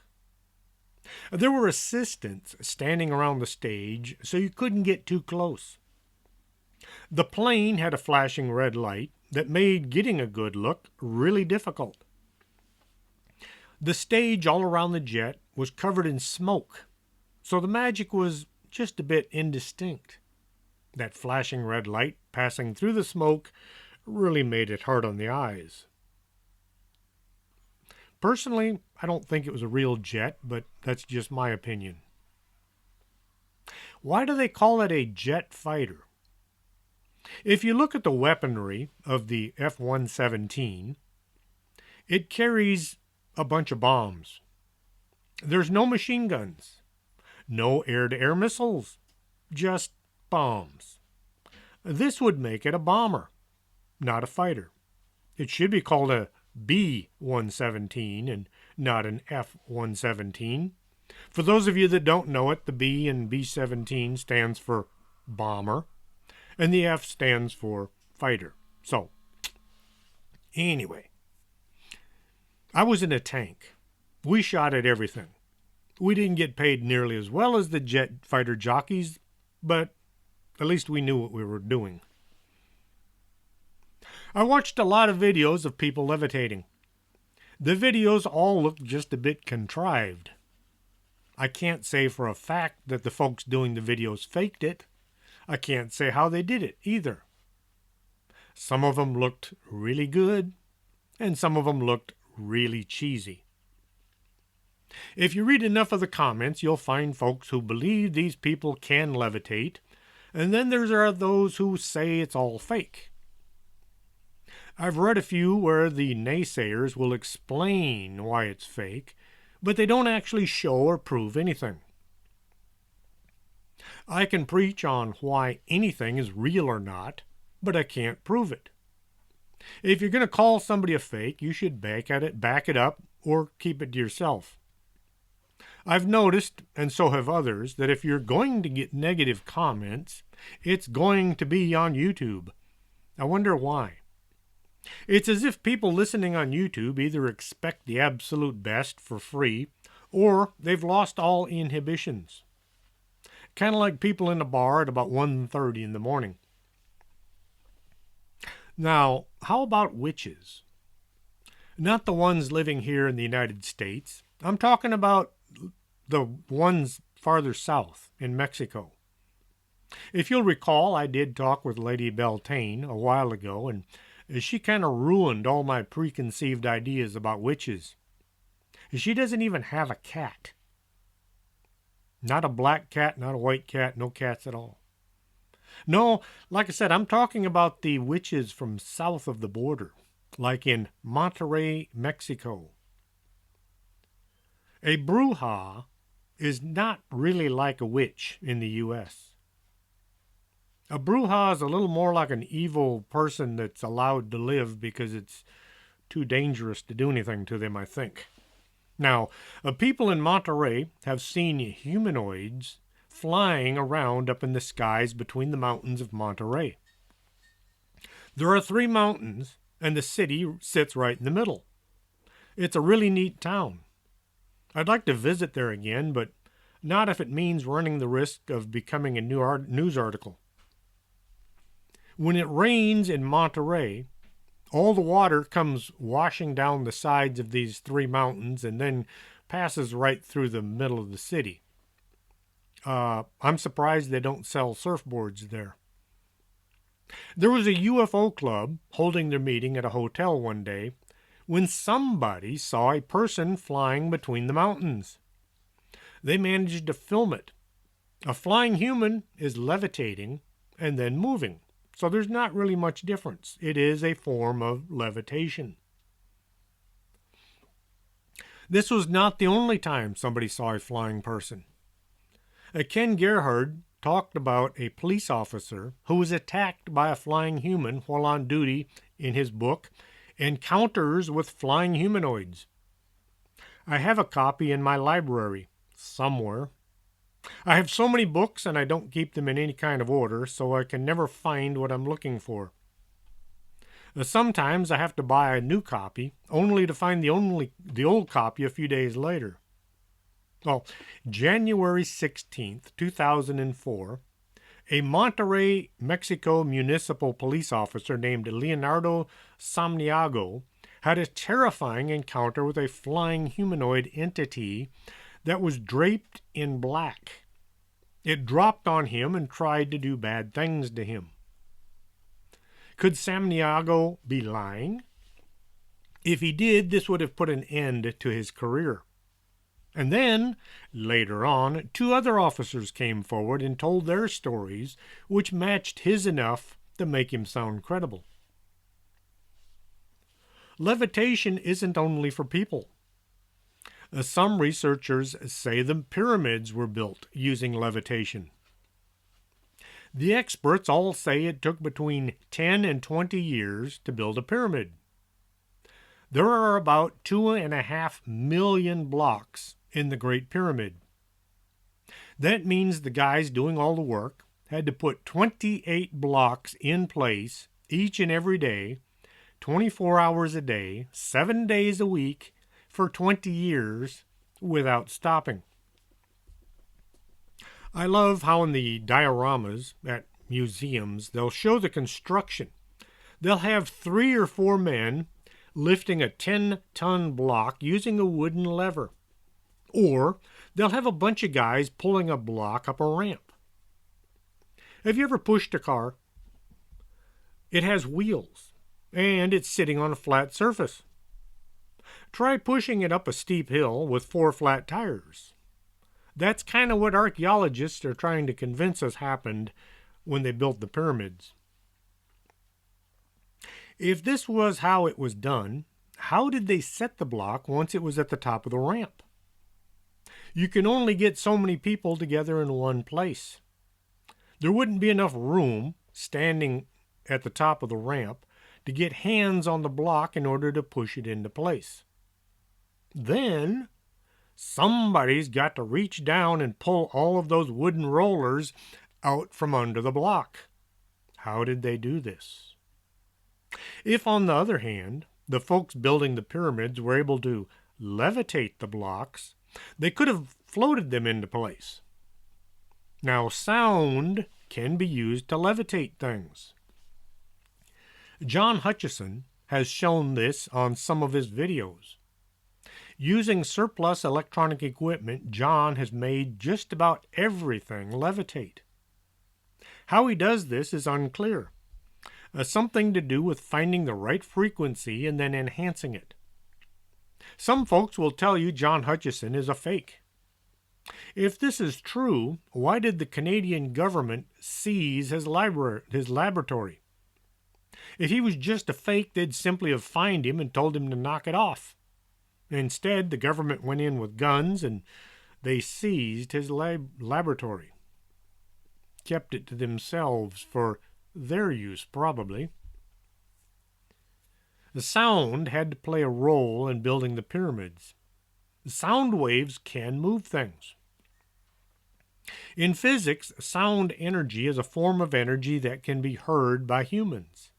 There were assistants standing around the stage, so you couldn't get too close. The plane had a flashing red light that made getting a good look really difficult. The stage all around the jet was covered in smoke, so the magic was just a bit indistinct. That flashing red light passing through the smoke really made it hard on the eyes. Personally, I don't think it was a real jet, but that's just my opinion. Why do they call it a jet fighter? If you look at the weaponry of the F-117, it carries a bunch of bombs. There's no machine guns, no air-to-air missiles, just bombs. This would make it a bomber, not a fighter. It should be called a B-117 and not an F-117. For those of you that don't know it, the B in B-17 stands for bomber, and the F stands for fighter. So, anyway, I was in a tank. We shot at everything. We didn't get paid nearly as well as the jet fighter jockeys, but at least we knew what we were doing. I watched a lot of videos of people levitating. The videos all looked just a bit contrived. I can't say for a fact that the folks doing the videos faked it. I can't say how they did it either. Some of them looked really good, and some of them looked really cheesy. If you read enough of the comments, you'll find folks who believe these people can levitate, and then there are those who say it's all fake. I've read a few where the naysayers will explain why it's fake, but they don't actually show or prove anything. I can preach on why anything is real or not, but I can't prove it. If you're going to call somebody a fake, you should back it up, or keep it to yourself. I've noticed, and so have others, that if you're going to get negative comments, it's going to be on YouTube. I wonder why. It's as if people listening on YouTube either expect the absolute best for free, or they've lost all inhibitions. Kind of like people in a bar at about 1:30 in the morning. Now, how about witches? Not the ones living here in the United States. I'm talking about the ones farther south in Mexico. If you'll recall, I did talk with Lady Beltane a while ago, and she kind of ruined all my preconceived ideas about witches. She doesn't even have a cat. Not a black cat, not a white cat, no cats at all. No, like I said, I'm talking about the witches from south of the border, like in Monterrey, Mexico. A bruja is not really like a witch in the U.S. A bruja is a little more like an evil person that's allowed to live because it's too dangerous to do anything to them, I think. Now, people in Monterey have seen humanoids flying around up in the skies between the mountains of Monterey. There are 3 mountains, and the city sits right in the middle. It's a really neat town. I'd like to visit there again, but not if it means running the risk of becoming a news article. When it rains in Monterey, all the water comes washing down the sides of these 3 mountains and then passes right through the middle of the city. I'm surprised they don't sell surfboards there. There was a UFO club holding their meeting at a hotel one day when somebody saw a person flying between the mountains. They managed to film it. A flying human is levitating and then moving, so there's not really much difference. It is a form of levitation. This was not the only time somebody saw a flying person. Ken Gerhard talked about a police officer who was attacked by a flying human while on duty in his book, Encounters with Flying Humanoids. I have a copy in my library somewhere. I have so many books and I don't keep them in any kind of order, so I can never find what I'm looking for. Sometimes I have to buy a new copy, only to find the old copy a few days later. Well, January 16th, 2004, a Monterrey, Mexico municipal police officer named Leonardo Samaniego had a terrifying encounter with a flying humanoid entity that was draped in black. It dropped on him and tried to do bad things to him. Could Samaniego be lying? If he did, this would have put an end to his career. And then, later on, two other officers came forward and told their stories, which matched his enough to make him sound credible. Levitation isn't only for people. Some researchers say the pyramids were built using levitation. The experts all say it took between 10 and 20 years to build a pyramid. There are about 2.5 million blocks in the Great Pyramid. That means the guys doing all the work had to put 28 blocks in place each and every day, 24 hours a day, 7 days a week, for 20 years without stopping. I love how in the dioramas at museums they'll show the construction. They'll have 3 or 4 men lifting a 10-ton block using a wooden lever. Or they'll have a bunch of guys pulling a block up a ramp. Have you ever pushed a car? It has wheels, and it's sitting on a flat surface. Try pushing it up a steep hill with 4 flat tires. That's kind of what archaeologists are trying to convince us happened when they built the pyramids. If this was how it was done, how did they set the block once it was at the top of the ramp? You can only get so many people together in one place. There wouldn't be enough room standing at the top of the ramp to get hands on the block in order to push it into place. Then, somebody's got to reach down and pull all of those wooden rollers out from under the block. How did they do this? If, on the other hand, the folks building the pyramids were able to levitate the blocks, they could have floated them into place. Now, sound can be used to levitate things. John Hutchison has shown this on some of his videos. Using surplus electronic equipment, John has made just about everything levitate. How he does this is unclear. Something to do with finding the right frequency and then enhancing it. Some folks will tell you John Hutchison is a fake. If this is true, why did the Canadian government seize his laboratory? If he was just a fake, they'd simply have fined him and told him to knock it off. Instead, the government went in with guns and they seized his laboratory. Kept it to themselves for their use, probably. The sound had to play a role in building the pyramids. Sound waves can move things. In physics, sound energy is a form of energy that can be heard by humans.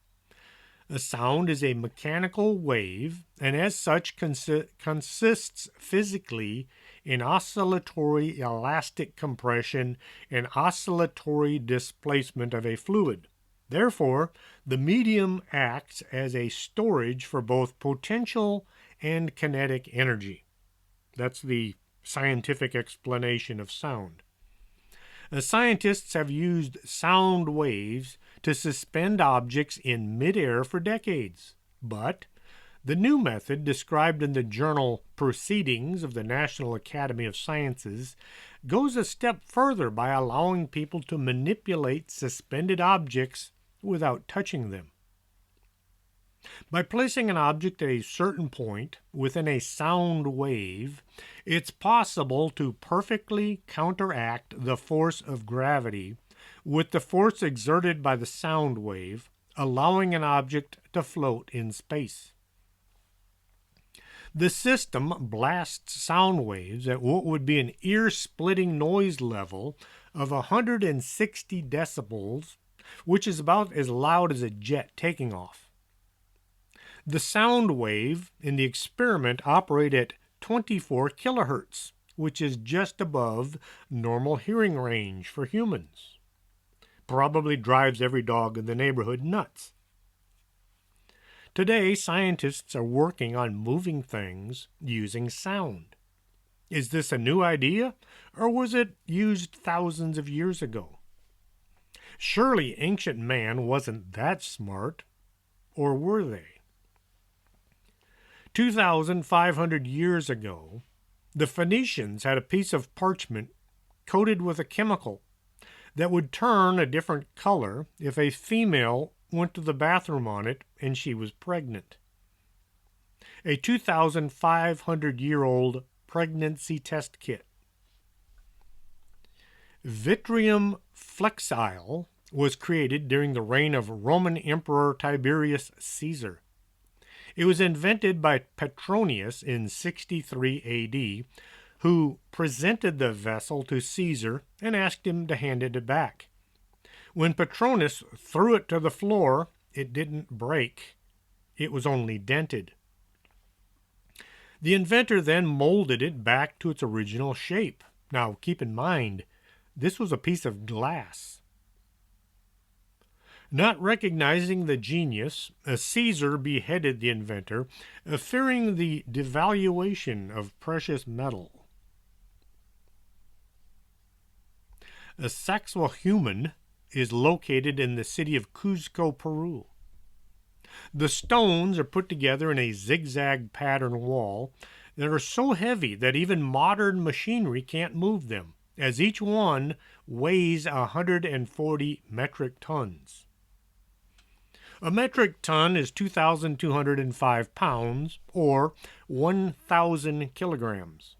A sound is a mechanical wave, and as such consists physically in oscillatory elastic compression and oscillatory displacement of a fluid. Therefore, the medium acts as a storage for both potential and kinetic energy. That's the scientific explanation of sound. Scientists have used sound waves to suspend objects in midair for decades, but The new method, described in the journal Proceedings of the National Academy of Sciences, goes a step further by allowing people to manipulate suspended objects without touching them. By placing an object at a certain point within a sound wave, it's possible to perfectly counteract the force of gravity with the force exerted by the sound wave, allowing an object to float in space. The system blasts sound waves at what would be an ear-splitting noise level of 160 decibels, which is about as loud as a jet taking off. The sound wave in the experiment operated at 24 kilohertz, which is just above normal hearing range for humans. Probably drives every dog in the neighborhood nuts. Today, scientists are working on moving things using sound. Is this a new idea, or was it used thousands of years ago? Surely ancient man wasn't that smart, or were they? 2,500 years ago, the Phoenicians had a piece of parchment coated with a chemical that would turn a different color if a female went to the bathroom on it and she was pregnant. A 2,500-year-old pregnancy test kit. Vitrium flexile was created during the reign of Roman Emperor Tiberius Caesar. It was invented by Petronius in 63 AD, who presented the vessel to Caesar and asked him to hand it back. When Petronius threw it to the floor, it didn't break. It was only dented. The inventor then molded it back to its original shape. Now, keep in mind, this was a piece of glass. Not recognizing the genius, Caesar beheaded the inventor, fearing the devaluation of precious metal. A Sacsayhuaman is located in the city of Cuzco, Peru. The stones are put together in a zigzag pattern wall that are so heavy that even modern machinery can't move them, as each one weighs 140 metric tons. A metric ton is 2,205 pounds, or 1,000 kilograms.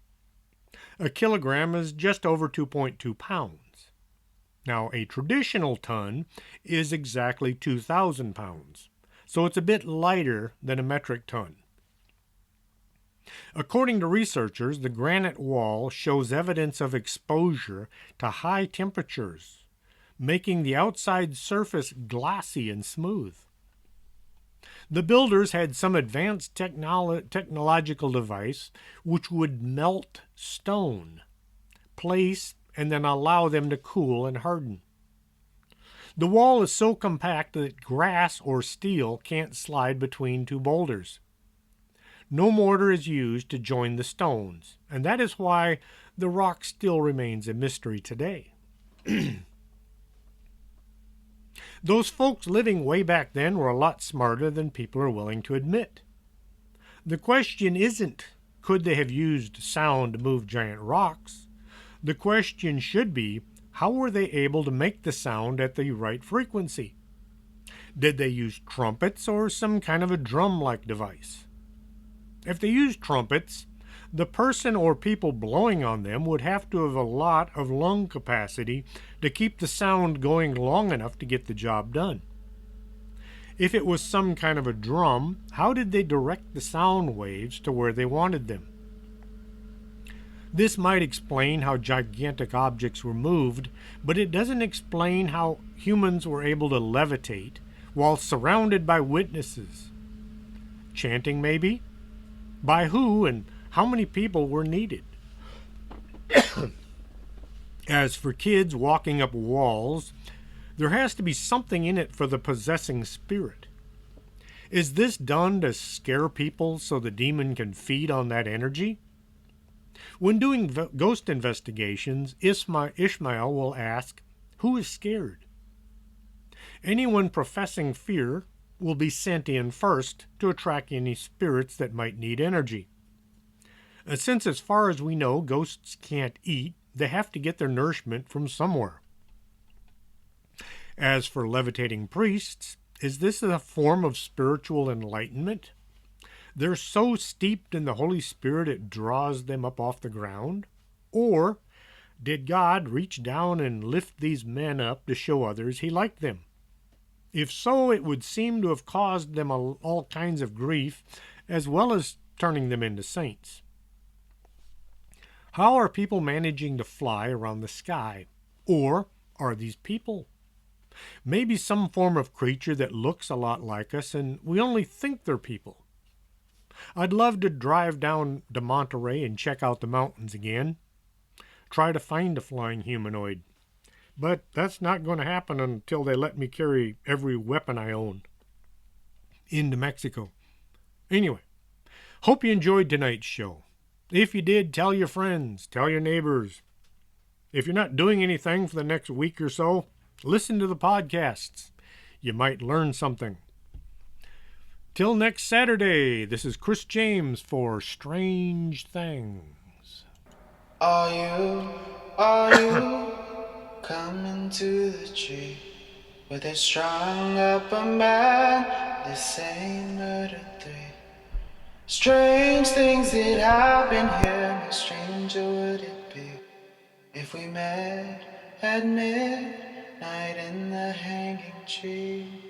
A kilogram is just over 2.2 pounds. Now, a traditional ton is exactly 2,000 pounds, so it's a bit lighter than a metric ton. According to researchers, the granite wall shows evidence of exposure to high temperatures, making the outside surface glassy and smooth. The builders had some advanced technological device which would melt stone, place, and then allow them to cool and harden. The wall is so compact that grass or steel can't slide between two boulders. No mortar is used to join the stones, and that is why the rock still remains a mystery today. Those folks living way back then were a lot smarter than people are willing to admit. The question isn't, could they have used sound to move giant rocks? The question should be, how were they able to make the sound at the right frequency? Did they use trumpets or some kind of a drum-like device? If they used trumpets, the person or people blowing on them would have to have a lot of lung capacity to keep the sound going long enough to get the job done. If it was some kind of a drum, how did they direct the sound waves to where they wanted them? This might explain how gigantic objects were moved, but it doesn't explain how humans were able to levitate while surrounded by witnesses. Chanting, maybe? By who and how many people were needed? As for kids walking up walls, there has to be something in it for the possessing spirit. Is this done to scare people so the demon can feed on that energy? When doing ghost investigations, Ishmael will ask, who is scared? Anyone professing fear will be sent in first to attract any spirits that might need energy. Since, as far as we know, ghosts can't eat, they have to get their nourishment from somewhere. As for levitating priests, is this a form of spiritual enlightenment? They're so steeped in the Holy Spirit it draws them up off the ground? Or did God reach down and lift these men up to show others he liked them? If so, it would seem to have caused them all kinds of grief, as well as turning them into saints. How are people managing to fly around the sky? Or are these people? Maybe some form of creature that looks a lot like us and we only think they're people. I'd love to drive down to Monterey and check out the mountains again. Try to find a flying humanoid. But that's not going to happen until they let me carry every weapon I own into Mexico. Anyway, hope you enjoyed tonight's show. If you did, tell your friends, tell your neighbors. If you're not doing anything for the next week or so, listen to the podcasts. You might learn something. Till next Saturday, this is Chris James for Strange Things. Are you coming to the tree where they strung up a man? The same murder three. Strange things that happen here. How stranger would it be if we met at midnight in the hanging tree?